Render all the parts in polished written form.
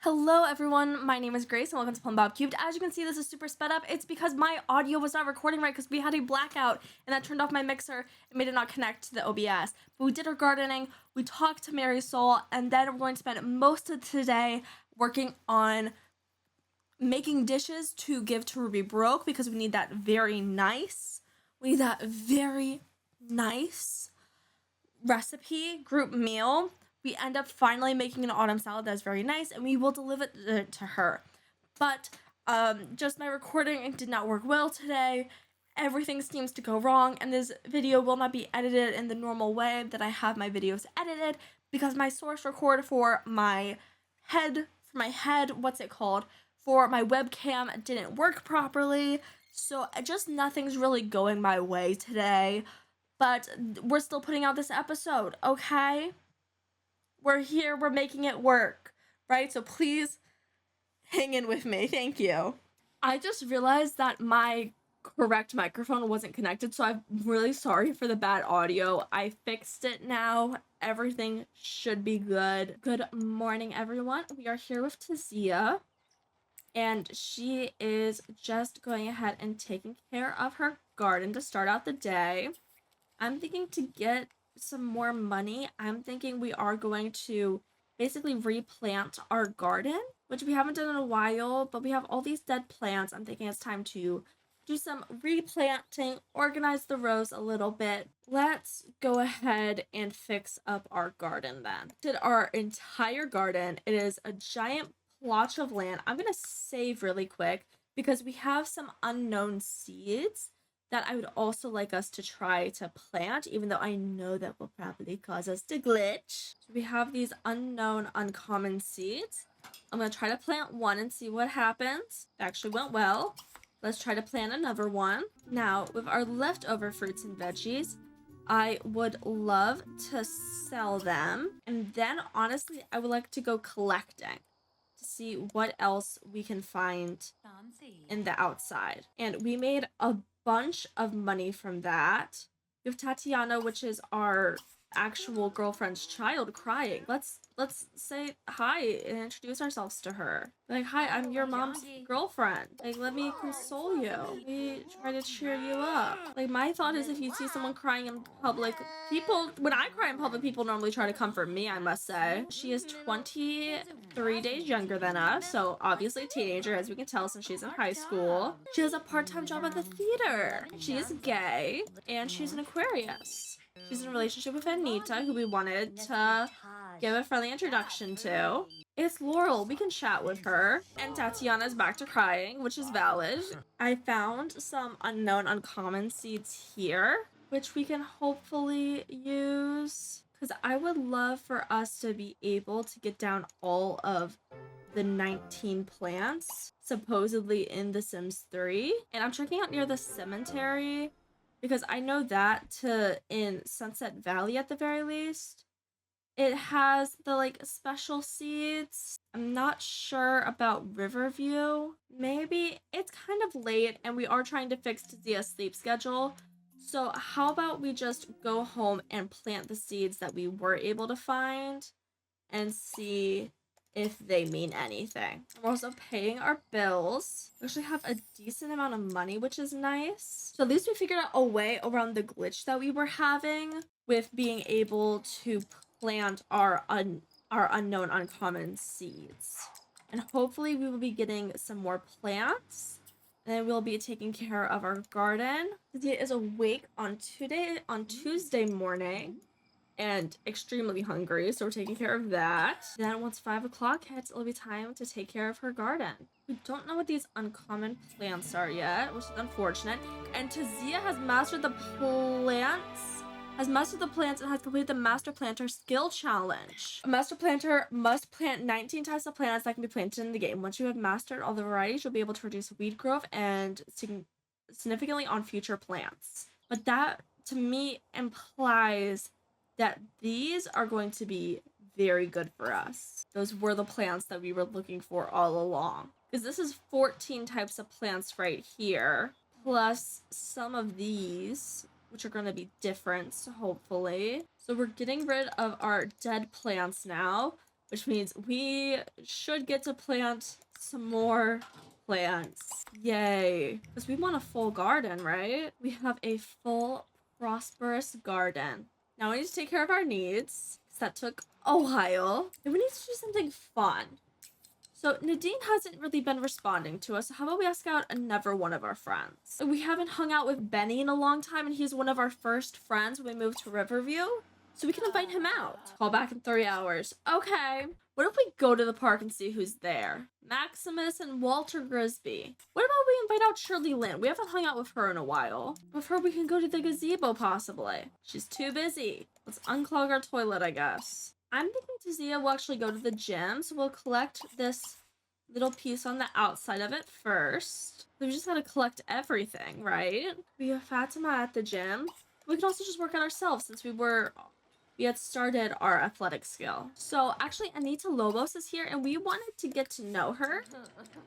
Hello everyone, my name is Grace and welcome to Plumbob Cubed. As you can see, this is super sped up. It's because my audio was not recording right because we had a blackout and that turned off my mixer and made it not connect to the OBS. But we did our gardening, we talked to Mary Soul, and then we're going to spend most of today working on making dishes to give to Ruby Broke because we need that very nice recipe group meal. We end up finally making an autumn salad that's very nice, and we will deliver it to her. But just my recording did not work well today. Everything seems to go wrong, and this video will not be edited in the normal way that I have my videos edited because my source record for my webcam didn't work properly. So just nothing's really going my way today. But we're still putting out this episode, okay? We're here, we're making it work, right? So please hang in with me. Thank you. I just realized that my correct microphone wasn't connected, so I'm really sorry for the bad audio. I fixed it now. Everything should be good. Good morning, everyone. We are here with Tazia, and she is just going ahead and taking care of her garden to start out the day. I'm thinking to get some more money. I'm thinking we are going to basically replant our garden, which we haven't done in a while, but we have all these dead plants. I'm thinking it's time to do some replanting, organize the rows a little bit. Let's go ahead and fix up our garden then. Did our entire garden. It is a giant plot of land. I'm gonna save really quick because we have some unknown seeds that I would also like us to try to plant, even though I know that will probably cause us to glitch. So we have these unknown uncommon seeds. I'm going to try to plant one and see what happens. It actually went well. Let's try to plant another one. Now, with our leftover fruits and veggies, I would love to sell them. And then, honestly, I would like to go collecting to see what else we can find in the outside. And we made a bunch of money from that. We have Tatiana, which is our actual girlfriend's child, crying. Let's say hi and introduce ourselves to her. Like, hi, I'm your mom's girlfriend. Like, let me console you. Let me try to cheer you up. Like, my thought is if you see someone crying in public, when I cry in public, people normally try to comfort me, I must say. She is 23 days younger than us, so obviously a teenager, as we can tell, since she's in high school. She has a part-time job at the theater. She is gay, and she's an Aquarius. She's in a relationship with Anita, who we wanted to give a friendly introduction to. It's Laurel. We can chat with her. And Tatiana's back to crying, which is valid. I found some unknown uncommon seeds here, which we can hopefully use. Because I would love for us to be able to get down all of the 19 plants supposedly in The Sims 3. And I'm checking out near the cemetery, because I know that in Sunset Valley at the very least, it has the like special seeds. I'm not sure about Riverview. Maybe it's kind of late and we are trying to fix Tazia's sleep schedule. So how about we just go home and plant the seeds that we were able to find and see if they mean anything. We're also paying our bills. We actually have a decent amount of money, which is nice. So at least we figured out a way around the glitch that we were having with being able to plant our unknown uncommon seeds. And hopefully we will be getting some more plants. And then we'll be taking care of our garden. Tazia is awake on Tuesday morning and extremely hungry, so we're taking care of that. Then once 5 o'clock hits, it'll be time to take care of her garden. We don't know what these uncommon plants are yet, which is unfortunate. And Tazia has mastered the plants, and has completed the Master Planter skill challenge. A Master Planter must plant 19 types of plants that can be planted in the game. Once you have mastered all the varieties, you'll be able to reduce weed growth and significantly on future plants. But that, to me, implies that these are going to be very good for us. Those were the plants that we were looking for all along. Because this is 14 types of plants right here, plus some of these, which are going to be different, hopefully. So we're getting rid of our dead plants now, which means we should get to plant some more plants. Yay. Because we want a full garden, right? We have a full prosperous garden. Now we need to take care of our needs, because that took a while. And we need to do something fun. So Nadine hasn't really been responding to us. So how about we ask out another one of our friends? We haven't hung out with Benny in a long time, and he's one of our first friends when we moved to Riverview. So we can invite him out. Call back in 3 hours. Okay. What if we go to the park and see who's there? Maximus and Walter Grisby. What about we invite out Shirley Lynn? We haven't hung out with her in a while. With her, we can go to the gazebo, possibly. She's too busy. Let's unclog our toilet, I guess. I'm thinking Tazia will actually go to the gym, so we'll collect this little piece on the outside of it first. We just gotta collect everything, right? We have Fatima at the gym. We can also just work on ourselves since we had started our athletic skill. So actually Anita Lobos is here and we wanted to get to know her.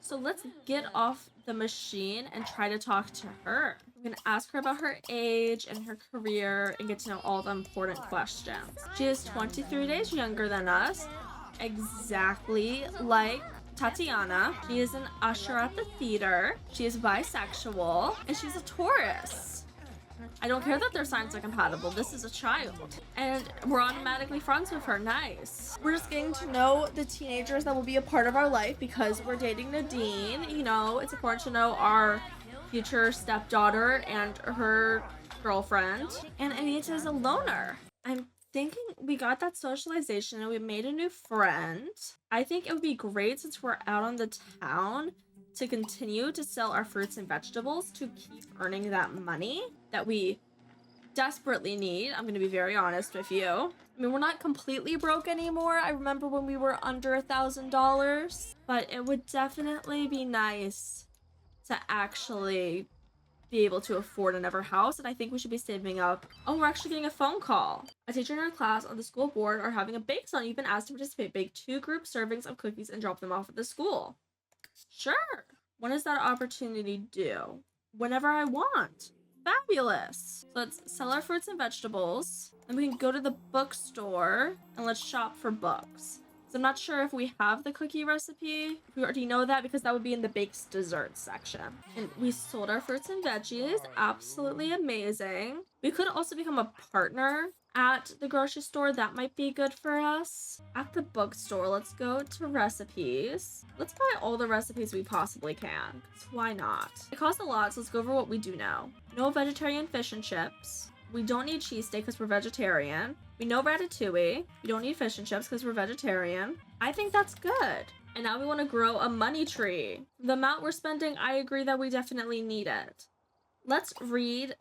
So let's get off the machine and try to talk to her. I'm gonna ask her about her age and her career and get to know all the important questions. She is 23 days younger than us, exactly like Tatiana. She is an usher at the theater. She is bisexual and she's a Taurus. I don't care that their signs are compatible. This is a child. And we're automatically friends with her. Nice. We're just getting to know the teenagers that will be a part of our life because we're dating Nadine. You know, it's important to know our future stepdaughter and her girlfriend. And Anita is a loner. I'm thinking we got that socialization and we made a new friend. I think it would be great since we're out on the town to continue to sell our fruits and vegetables to keep earning that money that we desperately need. I'm going to be very honest with you. I mean, we're not completely broke anymore. I remember when we were under $1,000, but it would definitely be nice to actually be able to afford another house, and I think we should be saving up. Oh, we're actually getting a phone call. A teacher in our class on the school board are having a bake sale. You've been asked to participate. Bake 2 group servings of cookies and drop them off at the school. Sure. When does that opportunity due? Whenever I want. Fabulous. So let's sell our fruits and vegetables. Then we can go to the bookstore and let's shop for books. So I'm not sure if we have the cookie recipe. We already know that because that would be in the baked desserts section. And we sold our fruits and veggies. Absolutely amazing. We could also become a partner at the grocery store. That might be good for us. At the bookstore, let's go to recipes. Let's buy all the recipes we possibly can. Why not? It costs a lot, so let's go over what we do know. No vegetarian fish and chips. We don't need cheesesteak because we're vegetarian. We know ratatouille. We don't need fish and chips because we're vegetarian. I think that's good. And now we want to grow a money tree. The amount we're spending, I agree that we definitely need it. Let's read.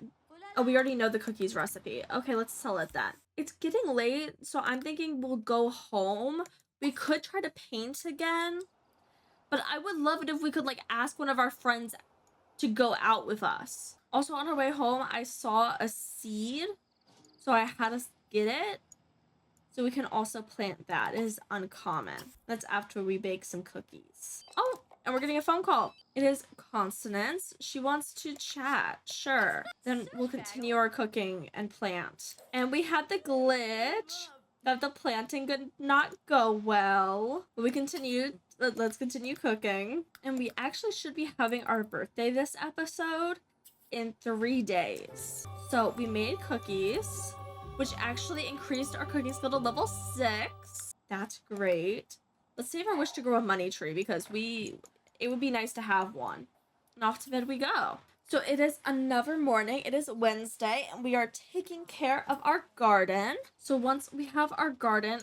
Oh, we already know the cookies recipe. Okay, let's sell it then. It's getting late, so I'm thinking we'll go home. We could try to paint again. But I would love it if we could like ask one of our friends to go out with us. Also on our way home, I saw a seed. So I had us get it. So we can also plant that. It is uncommon. That's after we bake some cookies. Oh, and we're getting a phone call. It is Constance. She wants to chat. Sure. Then we'll continue our cooking and plant. And we had the glitch that the planting did not go well. But we continued. Let's continue cooking. And we actually should be having our birthday this episode in 3 days. So we made cookies, which actually increased our cooking skill to level 6. That's great. Let's save our wish to grow a money tree because it would be nice to have one. And off to bed we go. So it is another morning. It is Wednesday and we are taking care of our garden. So once we have our garden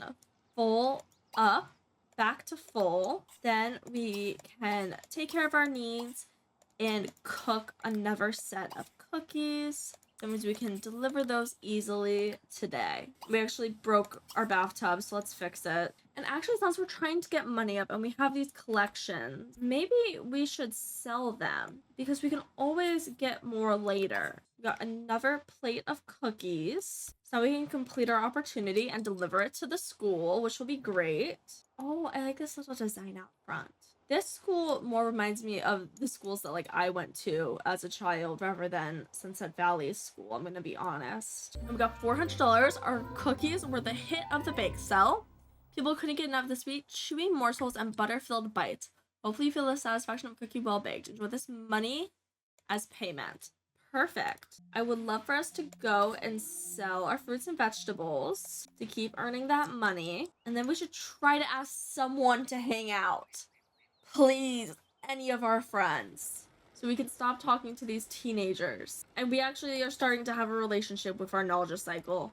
full up, back to full, then we can take care of our needs and cook another set of cookies. That means we can deliver those easily today. We actually broke our bathtub, so let's fix it. And actually, since we're trying to get money up and we have these collections, maybe we should sell them because we can always get more later. We got another plate of cookies. So now we can complete our opportunity and deliver it to the school, which will be great. Oh, I like this little design out front. This school more reminds me of the schools that like I went to as a child rather than Sunset Valley School, I'm gonna be honest. And we got $400. Our cookies were the hit of the bake sale People couldn't get enough of the sweet, chewy morsels and butter-filled bites. Hopefully you feel the satisfaction of cookie well-baked. Enjoy this money as payment. Perfect. I would love for us to go and sell our fruits and vegetables to keep earning that money. And then we should try to ask someone to hang out. Please, any of our friends. So we can stop talking to these teenagers. And we actually are starting to have a relationship with our knowledge cycle,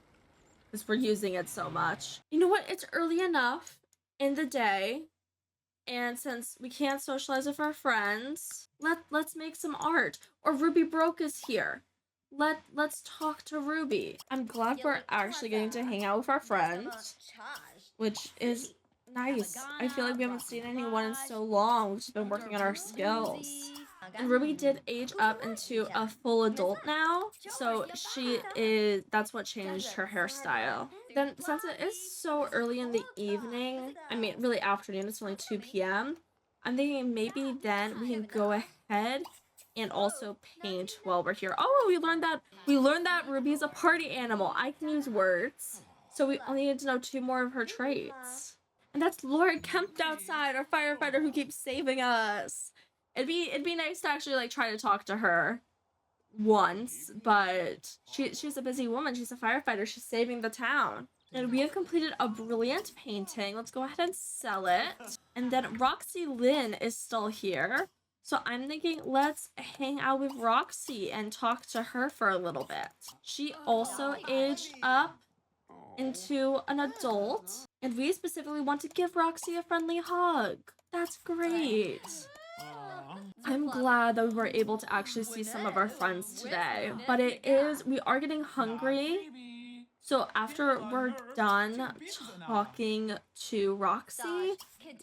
because we're using it so much. You know what? It's early enough in the day, and since we can't socialize with our friends, let's make some art. Or Ruby Broke is here. Let's talk to Ruby. I'm glad we're actually getting to hang out with our friends, which is nice. I feel like we haven't seen anyone in so long. We've just been working on our skills. And Ruby did age up into a full adult now, so that's what changed her hairstyle. Then, since it is so early in the evening, I mean, really afternoon, it's only 2 p.m., I'm thinking maybe then we can go ahead and also paint while we're here. Oh, we learned that Ruby is a party animal. I can use words, so we only need to know 2 more of her traits. And that's Lord Kempt outside, our firefighter who keeps saving us. It'd be nice to actually like try to talk to her once, but she's a busy woman. She's a firefighter. She's saving the town. And we have completed a brilliant painting. Let's go ahead and sell it. And then Roxy Lynn is still here. So I'm thinking let's hang out with Roxy and talk to her for a little bit. She also aged up into an adult, and we specifically want to give Roxy a friendly hug. That's great. I'm glad that we were able to actually see some of our friends today, but we are getting hungry. So after we're done talking to Roxy,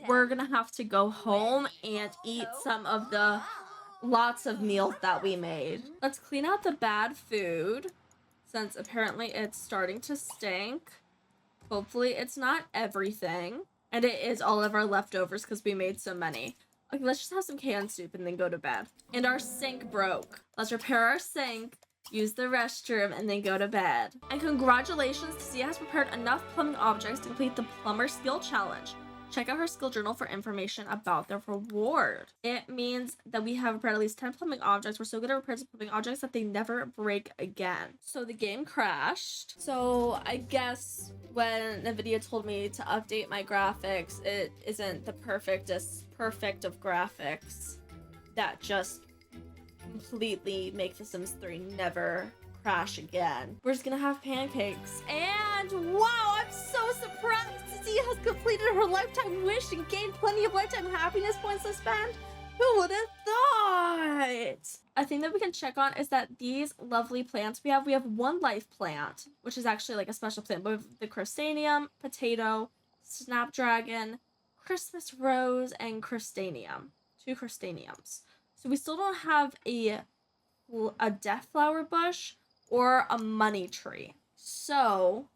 we're gonna have to go home and eat some of the lots of meals that we made. Let's clean out the bad food, since apparently it's starting to stink. Hopefully it's not everything, and it is all of our leftovers because we made so many. Okay, let's just have some canned soup and then go to bed. And our sink broke. Let's repair our sink, use the restroom, and then go to bed. And congratulations, Tazia has prepared enough plumbing objects to complete the plumber skill challenge. Check out her skill journal for information about the reward. It means that we have prepared at least 10 plumbing objects. We're so good at repairs of plumbing objects that they never break again. So the game crashed. So I guess when NVIDIA told me to update my graphics, it isn't the perfect of graphics that just completely make The Sims 3 never crash again. We're just gonna have pancakes. And wow, I'm so surprised Tazia has completed her lifetime wish and gained plenty of lifetime happiness points to spend. Who would have thought? A thing that we can check on is that these lovely plants we have 1 life plant, which is actually like a special plant. We have the Crostanium, potato, snapdragon, Christmas rose, and Crostanium. 2 Crostaniums. So we still don't have a death flower bush or a money tree. So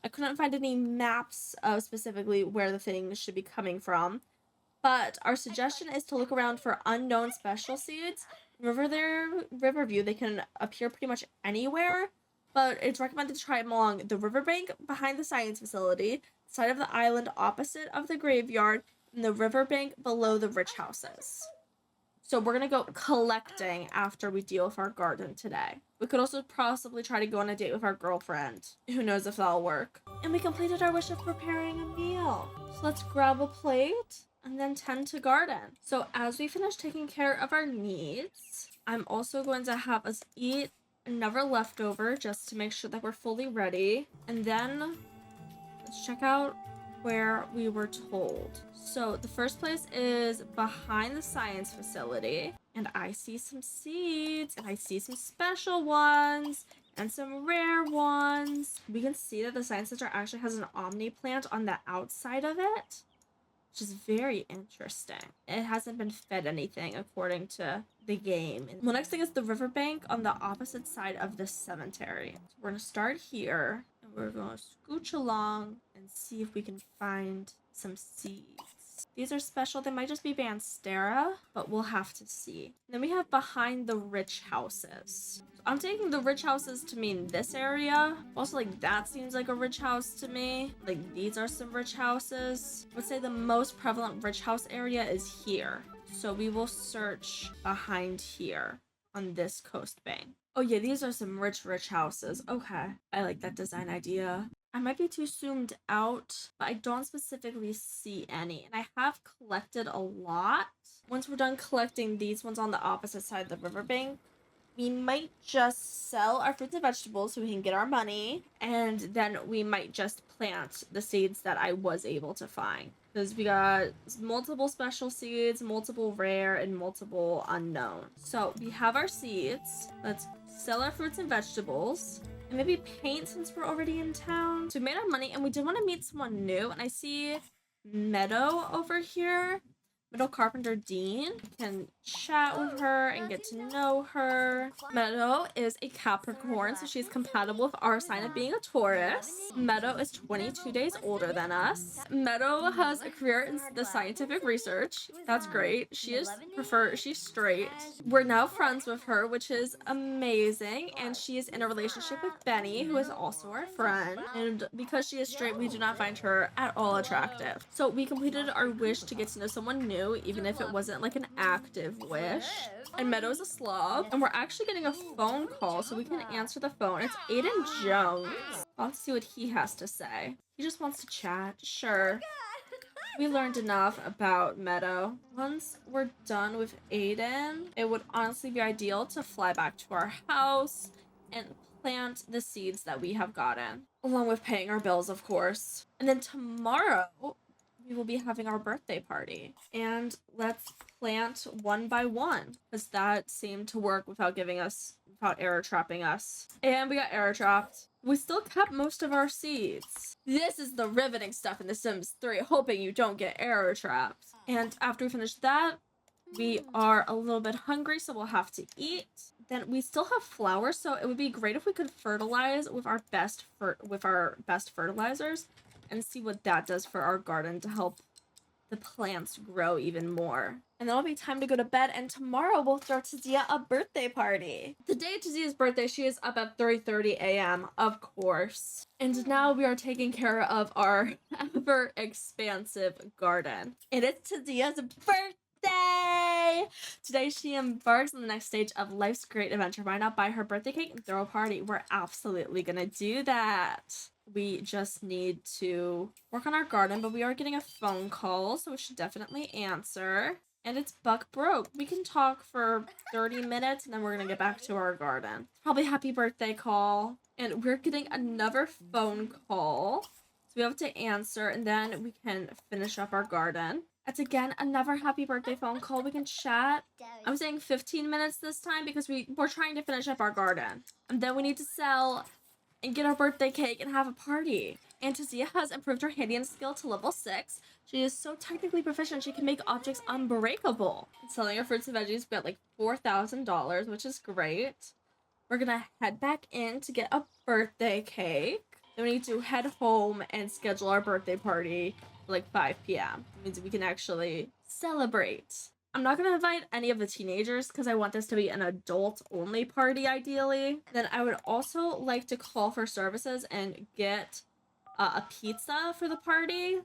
I couldn't find any maps of specifically where the things should be coming from. But our suggestion is to look around for unknown special seeds. Riverview, they can appear pretty much anywhere, but it's recommended to try them along the riverbank behind the science facility, side of the island opposite of the graveyard, and the riverbank below the rich houses. So we're going to go collecting after we deal with our garden today. We could also possibly try to go on a date with our girlfriend. Who knows if that'll work. And we completed our wish of preparing a meal. So let's grab a plate and then tend to garden. So as we finish taking care of our needs, I'm also going to have us eat another leftover just to make sure that we're fully ready. And then let's check out where we were told. So the first place is behind the science facility, and I see some seeds, and I see some special ones and some rare ones. We can see that the science center actually has an omni plant on the outside of it, which is very interesting. It hasn't been fed anything according to the game. Well, next thing is the riverbank on the opposite side of the cemetery. So we're gonna start here, and we're gonna scooch along and see if we can find some seeds. These are special. They might just be Banstera, but we'll have to see. Then we have behind the rich houses. I'm taking the rich houses to mean this area. Also, like, that seems like a rich house to me. Like, these are some rich houses. I would say the most prevalent rich house area is here. So we will search behind here on this coast bank. Oh yeah, these are some rich houses. Okay, I like that design idea. I might be too zoomed out, but I don't specifically see any. And I have collected a lot. Once we're done collecting these ones on the opposite side of the riverbank, we might just sell our fruits and vegetables so we can get our money. And then we might just plant the seeds that I was able to find. Because we got multiple special seeds, multiple rare, and multiple unknown. So we have our seeds. Let's sell our fruits and vegetables. And maybe paint since we're already in town. So we made our money and we did want to meet someone new. And I see Meadow over here. Meadow Carpenter Dean. Can chat with her and get to know her. Meadow is a Capricorn, so she's compatible with our sign of being a Taurus. Meadow is 22 days older than us. Meadow has a career in the scientific research. That's great. She's straight. We're now friends with her, which is amazing. And she is in a relationship with Benny, who is also our friend. And because she is straight, we do not find her at all attractive. So we completed our wish to get to know someone new, even if it wasn't like an active wish. And Meadow's a slob, and we're actually getting a phone call, so we can answer the phone. It's Aiden Jones. I'll have to see what he has to say. He just wants to chat. Sure. We learned enough about Meadow. Once we're done with Aiden, it would honestly be ideal to fly back to our house and plant the seeds that we have gotten, along with paying our bills, of course. And then tomorrow, we will be having our birthday party. And let's plant one by one, because that seemed to work without error trapping us. And we got error trapped. We still kept most of our seeds. This is the riveting stuff in The Sims 3, hoping you don't get error trapped. And after we finish that, we are a little bit hungry, so we'll have to eat. Then we still have flowers, so it would be great if we could fertilize with our best fertilizers and see what that does for our garden to help the plants grow even more. And then it'll be time to go to bed, and tomorrow we'll throw Tazia a birthday party. The day of Tazia's birthday, she is up at 3:30 a.m., of course. And now we are taking care of our ever expansive garden. And it's Tazia's birthday! Today she embarks on the next stage of life's great adventure. Why not buy her birthday cake and throw a party? We're absolutely gonna do that. We just need to work on our garden, but we are getting a phone call, so we should definitely answer. And it's Buck Broke. We can talk for 30 minutes, and then we're gonna get back to our garden. Probably happy birthday call. And we're getting another phone call, so we have to answer, and then we can finish up our garden. It's again another happy birthday phone call. We can chat. I'm saying 15 minutes this time because we're trying to finish up our garden. And then we need to sell and get our birthday cake and have a party. And Tazia has improved her handiness skill to level 6. She is so technically proficient, she can make objects unbreakable. Selling our fruits and veggies, we got like $4,000, which is great. We're gonna head back in to get a birthday cake. Then we need to head home and schedule our birthday party for like 5 p.m. It means we can actually celebrate. I'm not going to invite any of the teenagers because I want this to be an adult-only party, ideally. Then I would also like to call for services and get a pizza for the party.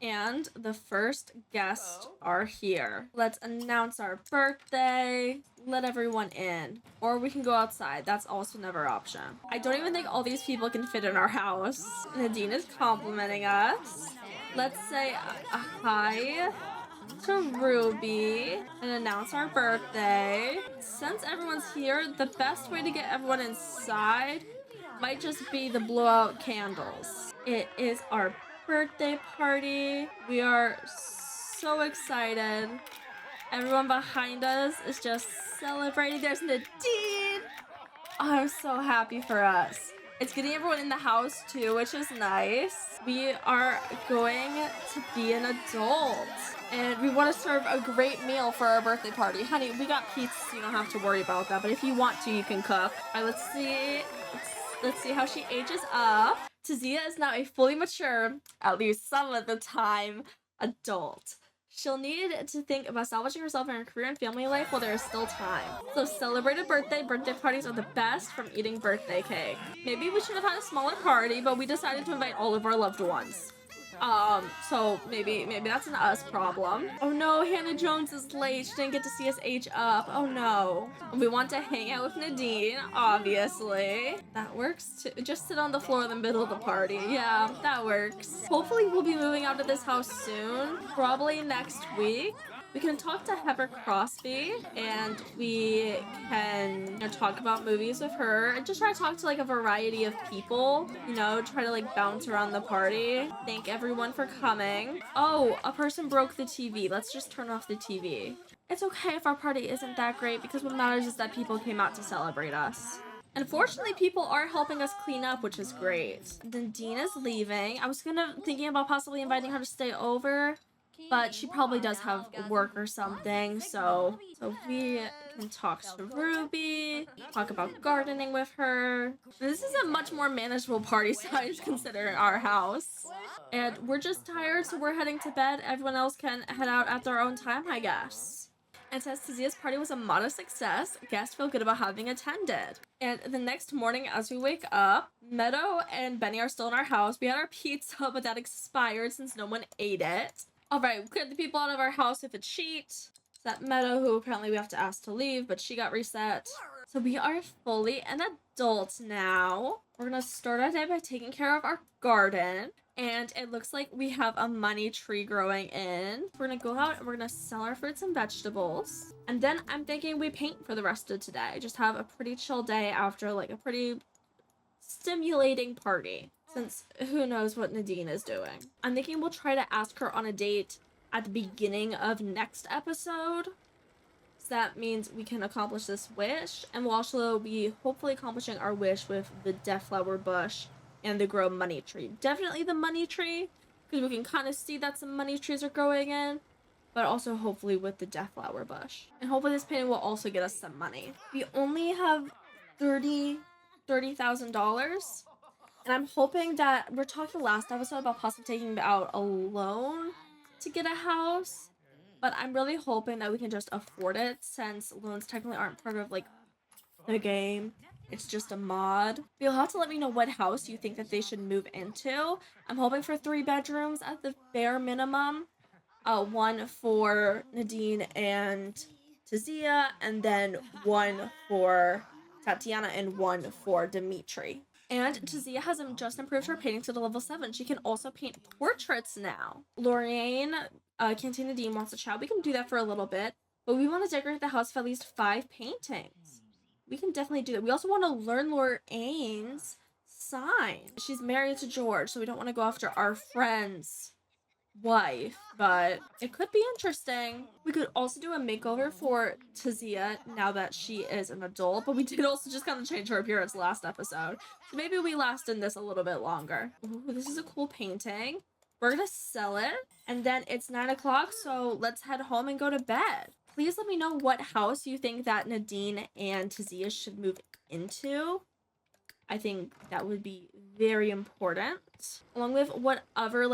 And the first guests are here. Let's announce our birthday. Let everyone in. Or we can go outside. That's also another option. I don't even think all these people can fit in our house. Nadine is complimenting us. Let's say a hi to Ruby and announce our birthday. Since everyone's here, the best way to get everyone inside might just be the blowout candles. It is our birthday party. We are so excited. Everyone behind us is just celebrating. There's Nadine. Oh, I'm so happy for us. It's getting everyone in the house too, which is nice. We are going to be an adult. And we want to serve a great meal for our birthday party. Honey, we got pizza, so you don't have to worry about that. But if you want to, you can cook. All right, let's see. Let's see how she ages up. Tazia is now a fully mature, at least some of the time, adult. She'll need to think about establishing herself in her career and family life while there is still time. So celebrate a birthday. Birthday parties are the best from eating birthday cake. Maybe we should have had a smaller party, but we decided to invite all of our loved ones. So maybe that's an us problem. Oh no, Hannah Jones is late. She didn't get to see us age up. Oh no. We want to hang out with Nadine, obviously. That works too. Just sit on the floor in the middle of the party. Yeah, that works. Hopefully we'll be moving out of this house soon. Probably next week. We can talk to Heather Crosby and we can talk about movies with her and just try to talk to like a variety of people, try to like bounce around the party. Thank everyone for coming. Oh, a person broke the TV. Let's just turn off the TV. It's okay if our party isn't that great because what matters is that people came out to celebrate us. Unfortunately, people are helping us clean up, which is great. Nadine is leaving. I was thinking about possibly inviting her to stay over, but she probably does have work or something, so we can talk to Ruby, talk about gardening with her. This is a much more manageable party size considering our house. And we're just tired, so we're heading to bed. Everyone else can head out at their own time, I guess. And since Tazia's party was a modest success, guests feel good about having attended. And the next morning as we wake up, Meadow and Benny are still in our house. We had our pizza, but that expired since no one ate it. Alright, clear the people out of our house with a cheat. It's that Meadow who apparently we have to ask to leave, but she got reset. So we are fully an adult now. We're gonna start our day by taking care of our garden. And it looks like we have a money tree growing in. We're gonna go out and we're gonna sell our fruits and vegetables. And then I'm thinking we paint for the rest of today. Just have a pretty chill day after like a pretty stimulating party. Since who knows what Nadine is doing. I'm thinking we'll try to ask her on a date at the beginning of next episode. So that means we can accomplish this wish. And we'll also be hopefully accomplishing our wish with the death flower bush and the grow money tree. Definitely the money tree, because we can kind of see that some money trees are growing in. But also hopefully with the death flower bush. And hopefully this painting will also get us some money. We only have $30,000. And I'm hoping that we're talking last episode about possibly taking out a loan to get a house. But I'm really hoping that we can just afford it since loans technically aren't part of like the game. It's just a mod. You'll have to let me know what house you think that they should move into. I'm hoping for 3 bedrooms at the bare minimum. 1 for Nadine and Tazia, and then 1 for Tatiana and 1 for Dimitri. And Tazia has just improved her painting to the level 7. She can also paint portraits now. Lorraine, Canteen Nadine wants to chat. We can do that for a little bit. But we want to decorate the house with at least 5 paintings. We can definitely do that. We also want to learn Lorraine's sign. She's married to George, so we don't want to go after our friend's wife, but it could be interesting. We could also do a makeover for Tazia now that she is an adult, but we did also just kind of change her appearance last episode, so maybe we last in this a little bit longer. Ooh, this is a cool painting. We're gonna sell it, and then it's 9 o'clock, so let's head home and go to bed. Please let me know what house you think that Nadine and Tazia should move into. I think that would be very important, along with what other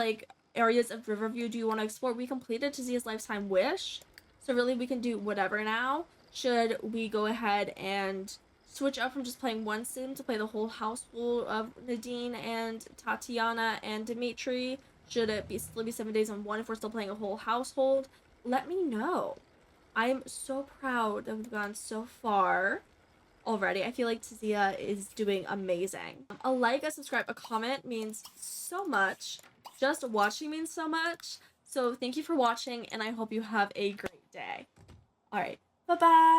areas of Riverview do you want to explore. We completed Tazia's lifetime wish, so really we can do whatever now. Should we go ahead and switch up from just playing one sim to play the whole household of Nadine and Tatiana and Dimitri? Should it still be 7 days on 1 if we're still playing a whole household? Let me know. I'm so proud that we've gone so far already. I feel like Tazia is doing amazing. A like, a subscribe, a comment means so much. Just watching means so much. So thank you for watching, and I hope you have a great day. All right, bye-bye.